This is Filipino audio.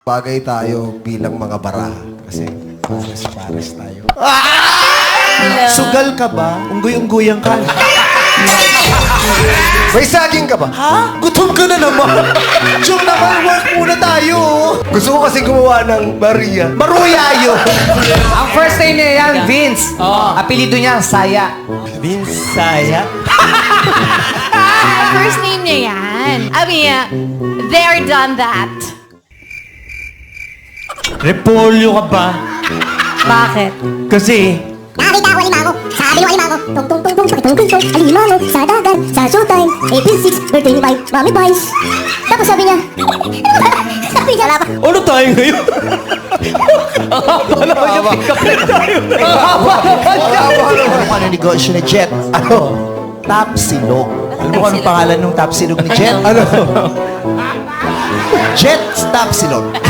Bagay tayo bilang mga baraha. Kasi pares tayo. Sugal ka ba? Unggoy-unggoyan ka. May saging ka ba? Ha? Gutom ka na naman. Diyan naman, work muna tayo. Gusto ko kasi gumawa ng Maria. Maruya yun. Ang first name niya yan, Vince. Apelido niya, Saya. Vince Saya. First name niya yan. I mean, they're done that. Repolyo ka ba? Bakit? Kasi, Nakita ko alimango, sabi ng alimango, tong tong tong tong, tong tong tong, alimango, sa dagat, sa showtime, April 6, birthday ni Mami Vice. Tapos sabi niya, sabi niya, ano tayo ngayon? Ano negosyo ni Jet? Ano? Tapsilog. Alam mo kung anong pangalan ng Tapsilog ni Jet? Ano? Jet Tapsilog.